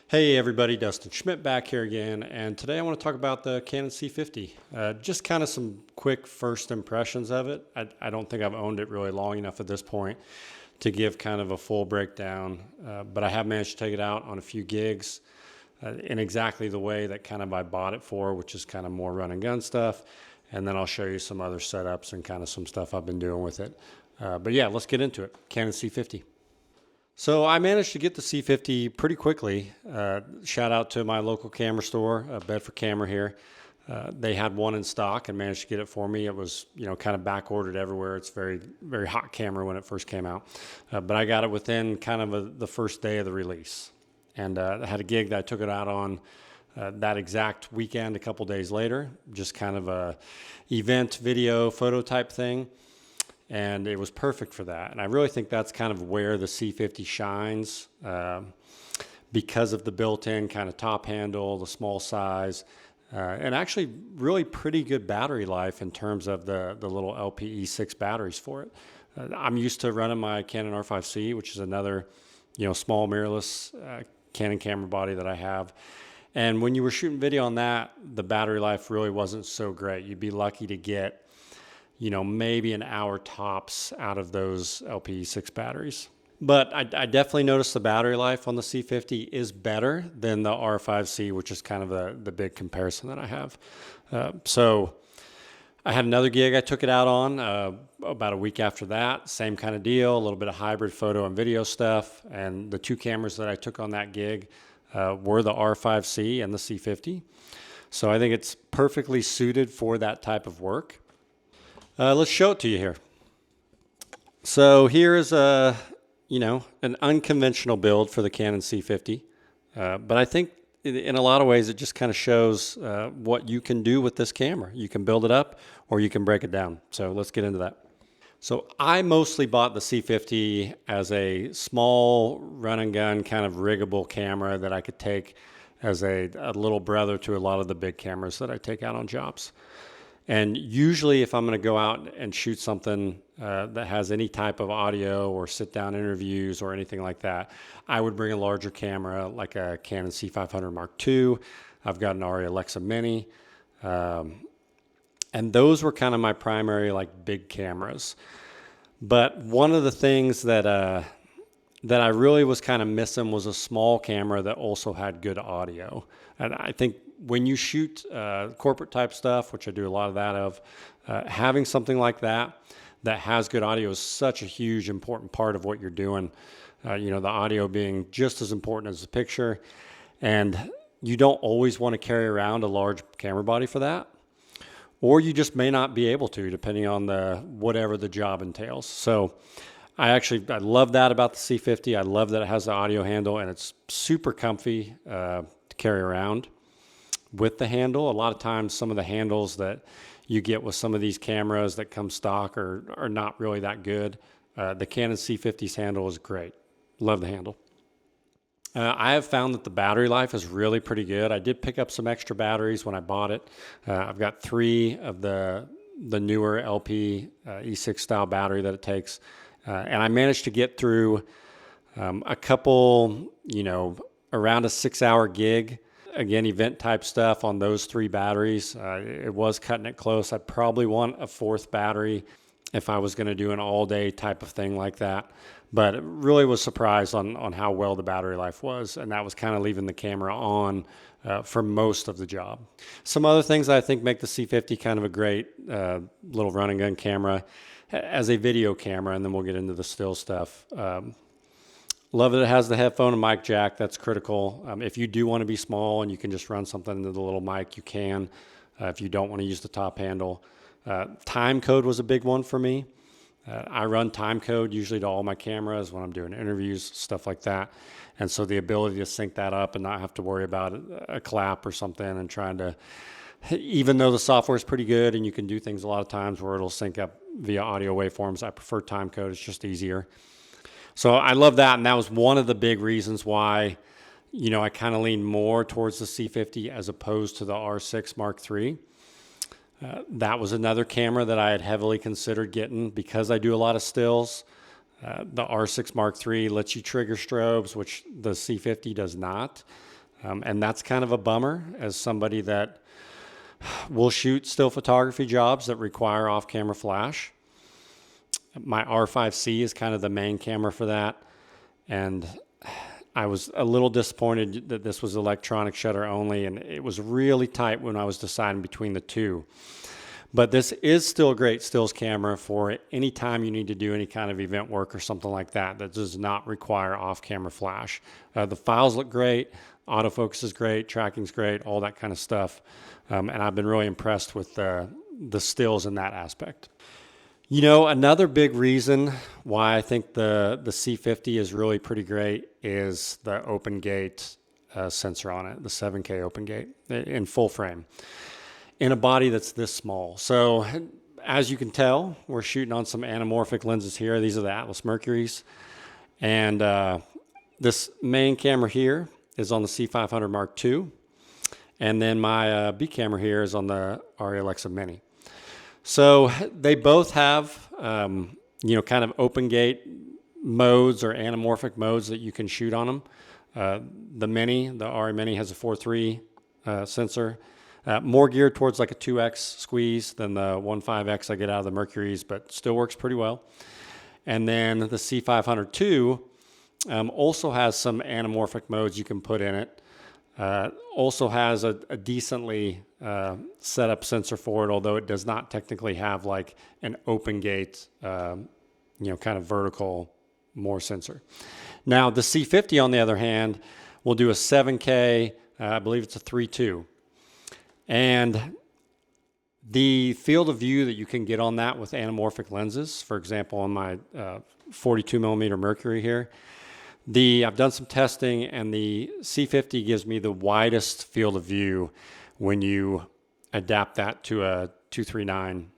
Hey everybody, Dustin Schmidt back here again, and today I want to talk about the Canon C50. Just kind of some quick first impressions of it. I don't think I've owned it really long enough at this point to give kind of a full breakdown, but I have managed to take it out on a few gigs in exactly the way that kind of I bought it for, which is kind of more run and gun stuff, and then I'll show you some other setups and kind of some stuff I've been doing with it. But yeah, let's get into it. Canon C50. So I managed to get the C50 pretty quickly. Shout out to my local camera store, Bedford Camera here. They had one in stock and managed to get it for me. It was, kind of back ordered everywhere. It's very, very hot camera when it first came out. But I got it within kind of the first day of the release. And I had a gig that I took it out on that exact weekend a couple days later, just kind of a event, video, photo type thing. And it was perfect for that. And I really think that's kind of where the C50 shines because of the built-in kind of top handle, the small size, and actually really pretty good battery life in terms of the little LPE6 batteries for it. I'm used to running my Canon R5C, which is another, small mirrorless Canon camera body that I have. And when you were shooting video on that, the battery life really wasn't so great. You'd be lucky to get maybe an hour tops out of those LPE6 batteries. But I definitely noticed the battery life on the C50 is better than the R5C, which is kind of the big comparison that I have. So I had another gig I took it out on about a week after that. Same kind of deal, a little bit of hybrid photo and video stuff. And the two cameras that I took on that gig were the R5C and the C50. So I think it's perfectly suited for that type of work. Let's show it to you here. So here is an unconventional build for the Canon C50. But I think in a lot of ways, it just kind of shows what you can do with this camera. You can build it up or you can break it down. So let's get into that. So I mostly bought the C50 as a small run and gun kind of riggable camera that I could take as a little brother to a lot of the big cameras that I take out on jobs. And usually if I'm going to go out and shoot something that has any type of audio or sit-down interviews or anything like that, I would bring a larger camera like a Canon C500 Mark II. I've got an ARRI Alexa Mini. And those were kind of my primary big cameras. But one of the things that I really was kind of missing was a small camera that also had good audio. And I think when you shoot corporate type stuff, which I do a lot of that of, having something like that has good audio is such a huge important part of what you're doing. The audio being just as important as the picture. And you don't always want to carry around a large camera body for that. Or you just may not be able to, depending on whatever the job entails. So I love that about the C50. I love that it has the audio handle and it's super comfy to carry around with the handle. A lot of times some of the handles that you get with some of these cameras that come stock are not really that good. The Canon C50's handle is great. Love the handle. I have found that the battery life is really pretty good. I did pick up some extra batteries when I bought it. I've got 3 of the newer LP E6 style battery that it takes. And I managed to get through a couple, around a 6-hour gig. Again, event type stuff on those 3 batteries. It was cutting it close. I'd probably want a 4th battery if I was going to do an all day type of thing like that. But really was surprised on how well the battery life was. And that was kind of leaving the camera on for most of the job. Some other things I think make the C50 kind of a great little run and gun camera as a video camera, and then we'll get into the still stuff. Love that it has the headphone and mic jack. That's critical. If you do want to be small and you can just run something into the little mic, you can. If you don't want to use the top handle. Time code was a big one for me. I run time code usually to all my cameras when I'm doing interviews, stuff like that. And so the ability to sync that up and not have to worry about a clap or something and trying to, even though the software is pretty good and you can do things a lot of times where it'll sync up via audio waveforms, I prefer time code. It's just easier. So I love that. And that was one of the big reasons why, I kind of lean more towards the C50 as opposed to the R6 Mark III. That was another camera that I had heavily considered getting because I do a lot of stills. The R6 Mark III lets you trigger strobes, which the C50 does not. And that's kind of a bummer as somebody that will shoot still photography jobs that require off-camera flash. My R5C is kind of the main camera for that. And I was a little disappointed that this was electronic shutter only, and it was really tight when I was deciding between the two. But this is still a great stills camera for any time you need to do any kind of event work or something like that that does not require off-camera flash. The files look great, autofocus is great, tracking's great, all that kind of stuff. And I've been really impressed with the stills in that aspect. You know, another big reason why I think the C50 is really pretty great is the open gate sensor on it, the 7K open gate in full frame, in a body that's this small. So as you can tell, we're shooting on some anamorphic lenses here. These are the Atlas Mercuries. And this main camera here is on the C500 Mark II. And then my B camera here is on the ARRI Alexa Mini. So they both have, you know, kind of open gate modes or anamorphic modes that you can shoot on them. The Mini, the ARRI Mini has a 4.3 sensor, more geared towards like a 2X squeeze than the 1.5X I get out of the Mercuries, but still works pretty well. And then the C500 II also has some anamorphic modes you can put in it. Also has a decently set up sensor for it, although it does not technically have like an open gate, you know, kind of vertical more sensor. Now the C50 on the other hand will do a 7K, I believe it's a 3.2. And the field of view that you can get on that with anamorphic lenses, for example, on my 42 millimeter Mercury here, I've done some testing, and the C50 gives me the widest field of view when you adapt that to a 239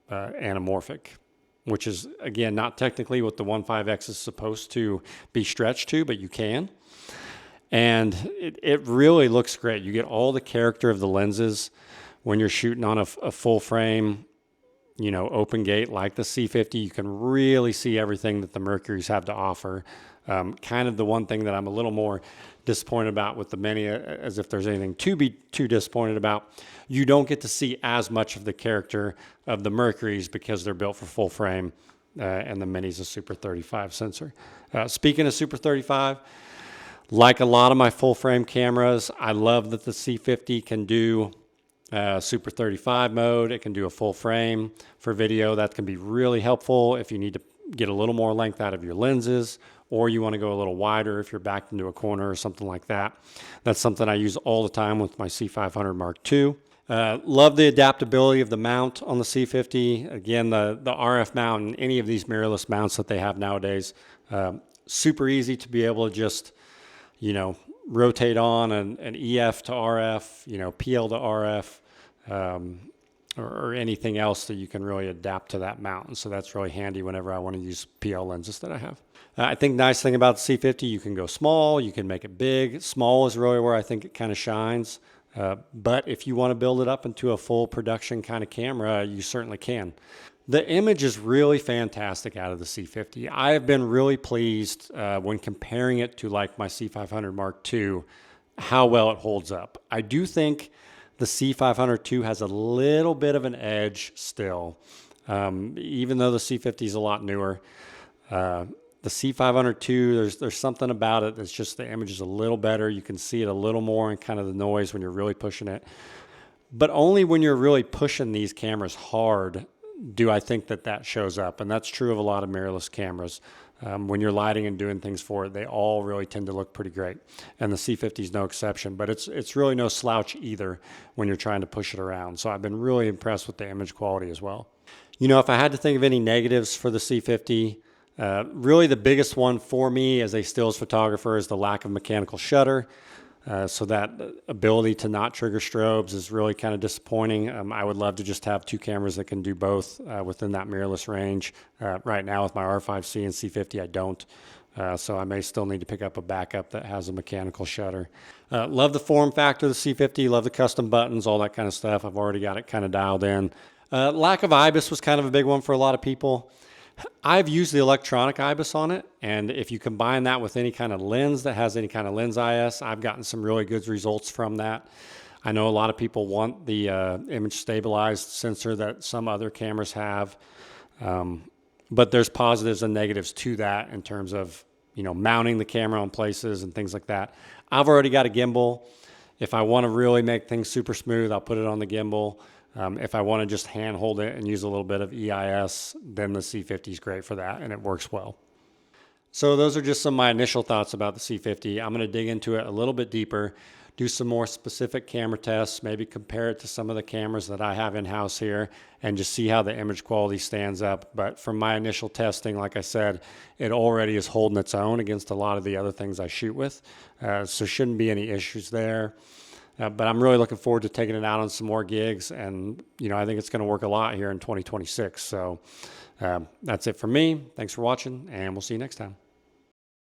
anamorphic, which is, again, not technically what the 1.5X is supposed to be stretched to, but you can. And it really looks great. You get all the character of the lenses when you're shooting on a full frame, you know, open gate like the C50. You can really see everything that the Mercuries have to offer. Kind of the one thing that I'm a little more disappointed about with the Mini, as if there's anything to be too disappointed about, you don't get to see as much of the character of the Mercuries because they're built for full frame, and the Mini's a Super 35 sensor. Speaking of Super 35, like a lot of my full frame cameras, I love that the C50 can do Super 35 mode. It can do a full frame for video. That can be really helpful if you need to get a little more length out of your lenses, or you want to go a little wider if you're backed into a corner or something like that. That's something I use all the time with my C500 Mark II. Love the adaptability of the mount on the C50. Again, the RF mount and any of these mirrorless mounts that they have nowadays, super easy to be able to just, you know, rotate on an EF to RF, you know, PL to RF, or anything else that you can really adapt to that mount. And so that's really handy whenever I want to use PL lenses that I have. I think nice thing about the C50, you can go small, you can make it big. Small is really where I think it kind of shines. But if you want to build it up into a full production kind of camera, you certainly can. The image is really fantastic out of the C50. I have been really pleased when comparing it to like my C500 Mark II, how well it holds up. I do think the C500 II has a little bit of an edge still, even though the C50 is a lot newer. The C500 II, there's something about it that's just the image is a little better. You can see it a little more in kind of the noise when you're really pushing it. But only when you're really pushing these cameras hard do I think that shows up. And that's true of a lot of mirrorless cameras. When you're lighting and doing things for it, they all really tend to look pretty great. And the C50 is no exception, but it's really no slouch either when you're trying to push it around. So I've been really impressed with the image quality as well. You know, if I had to think of any negatives for the C50, really the biggest one for me as a stills photographer is the lack of mechanical shutter. So that ability to not trigger strobes is really kind of disappointing. I would love to just have two cameras that can do both within that mirrorless range. Right now with my R5C and C50, I don't. So I may still need to pick up a backup that has a mechanical shutter. Love the form factor of the C50, love the custom buttons, all that kind of stuff. I've already got it kind of dialed in. Lack of IBIS was kind of a big one for a lot of people. I've used the electronic IBIS on it, and if you combine that with any kind of lens that has any kind of lens IS, I've gotten some really good results from that. I know a lot of people want the image stabilized sensor that some other cameras have, but there's positives and negatives to that in terms of, you know, mounting the camera on places and things like that. I've already got a gimbal. If I want to really make things super smooth, I'll put it on the gimbal. If I want to just hand hold it and use a little bit of EIS, then the C50 is great for that, and it works well. So those are just some of my initial thoughts about the C50. I'm going to dig into it a little bit deeper, do some more specific camera tests, maybe compare it to some of the cameras that I have in-house here, and just see how the image quality stands up. But from my initial testing, like I said, it already is holding its own against a lot of the other things I shoot with. So shouldn't be any issues there. But I'm really looking forward to taking it out on some more gigs, and you know, I think it's going to work a lot here in 2026. So that's it for me. Thanks for watching, and we'll see you next time.